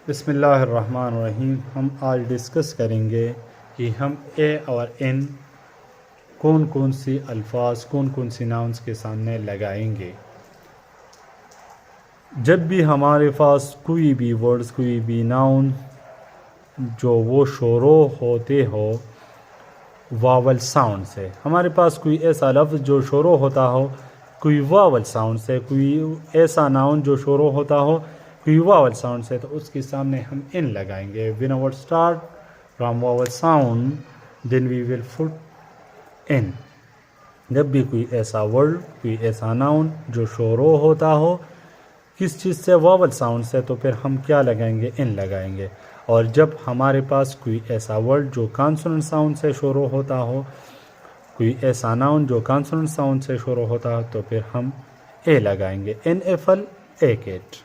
بسم اللہ الرحمن الرحیم. ہم آج ڈسکس کریں گے کہ ہم اے اور این کون کون سی الفاظ کون کون سی ناؤنس کے سامنے لگائیں گے. جب بھی ہمارے پاس کوئی بھی ورڈز کوئی بھی ناؤن جو وہ شروع ہوتے ہو واول ساؤنڈ سے، ہمارے پاس کوئی ایسا لفظ جو شروع ہوتا ہو کوئی واول ساؤنڈ سے، کوئی ایسا ناؤن جو شروع ہوتا ہو کوئی واول ساؤنڈ سے، تو اس کے سامنے ہم ان لگائیں گے. when a word start from vowel sound then we will put in. جب بھی کوئی ایسا ورڈ کوئی ایسا ناؤن جو شروع ہوتا ہو کس چیز سے واول ساؤنڈ سے، تو پھر ہم کیا لگائیں گے؟ ان لگائیں گے. اور جب ہمارے پاس کوئی ایسا ورڈ جو کانسوننٹ ساؤنڈ سے شروع ہوتا ہو کوئی ایسا ناؤن جو کانسوننٹ ساؤنڈ سے شروع ہوتا ہو تو پھر ہم اے لگائیں گے. ان ایپل اے کیٹ.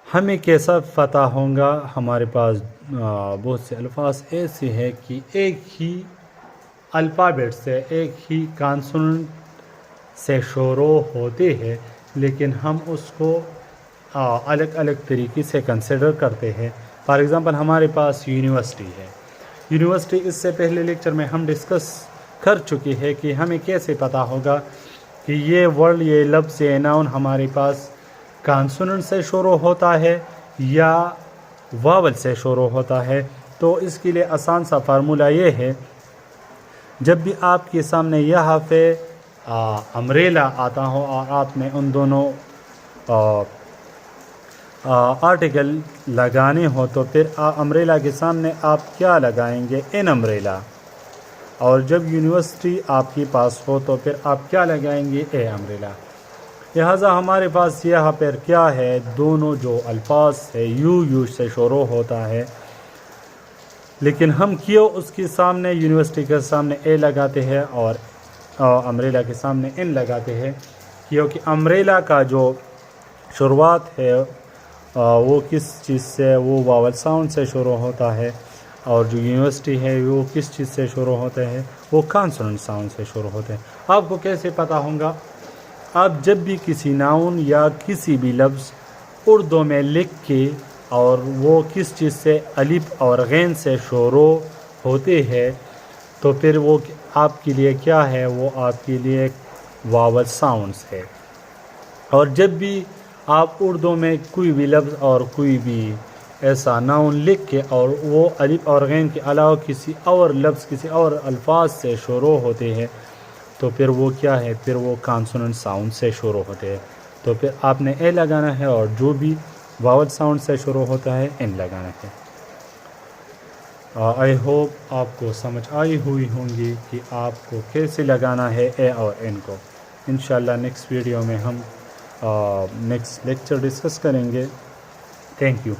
ہمیں کیسا پتہ ہوگا؟ ہمارے پاس بہت سے الفاظ ایسے ہیں کہ ایک ہی الفابیٹ سے ایک ہی کانسوننٹ سے شروع ہوتے ہیں لیکن ہم اس کو الگ الگ طریقے سے کنسیڈر کرتے ہیں. فار ایگزامپل ہمارے پاس یونیورسٹی ہے. یونیورسٹی اس سے پہلے لیکچر میں ہم ڈسکس کر چکے ہیں کہ ہمیں کیسے پتہ ہوگا کہ یہ ورڈ یہ لفظ یہ ناؤن ہمارے پاس کانسوننٹ سے شروع ہوتا ہے یا واول سے شروع ہوتا ہے. تو اس کے لیے آسان سا فارمولہ یہ ہے، جب بھی آپ کے سامنے یہاں پہ امبریلا آتا ہو اور آپ نے ان دونوں آرٹیکل لگانے ہو تو پھر امبریلا کے سامنے آپ کیا لگائیں گے؟ ان امبریلا. اور جب یونیورسٹی آپ کے پاس ہو تو پھر آپ کیا لگائیں گے؟ اے امبریلا. لہٰذا ہمارے پاس یہاں پر کیا ہے؟ دونوں جو الفاظ ہے یو سے شروع ہوتا ہے لیکن ہم کیوں اس کے سامنے یونیورسٹی کے سامنے اے لگاتے ہیں اور امبریلا کے سامنے ان لگاتے ہیں؟ کیونکہ امبریلا کا جو شروعات ہے وہ کس چیز سے؟ وہ واول ساؤنڈ سے شروع ہوتا ہے. اور جو یونیورسٹی ہے وہ کس چیز سے شروع ہوتے ہیں؟ وہ کانسوننٹ ساؤنڈ سے شروع ہوتے ہیں. آپ کو کیسے پتہ ہوگا؟ آپ جب بھی کسی ناؤن یا کسی بھی لفظ اردو میں لکھ کے اور وہ کس چیز سے الف اور غین سے شروع ہوتے ہیں تو پھر وہ آپ کے لیے کیا ہے؟ وہ آپ کے لیے واول ساؤنڈز ہے. اور جب بھی آپ اردو میں کوئی بھی لفظ اور کوئی بھی ایسا ناؤن لکھ کے اور وہ الف اور غین کے علاوہ کسی اور لفظ کسی اور الفاظ سے شروع ہوتے ہیں تو پھر وہ کیا ہے؟ پھر وہ کانسوننٹ ساؤنڈ سے شروع ہوتے ہیں. تو پھر آپ نے اے لگانا ہے اور جو بھی واول ساؤنڈ سے شروع ہوتا ہے ان لگانا ہے. آئی ہوپ آپ کو سمجھ آئی ہوئی ہوں گی کہ آپ کو کیسے لگانا ہے اے اور ان کو. انشاءاللہ نیکسٹ ویڈیو میں ہم نیکسٹ لیکچر ڈسکس کریں گے. Thank you.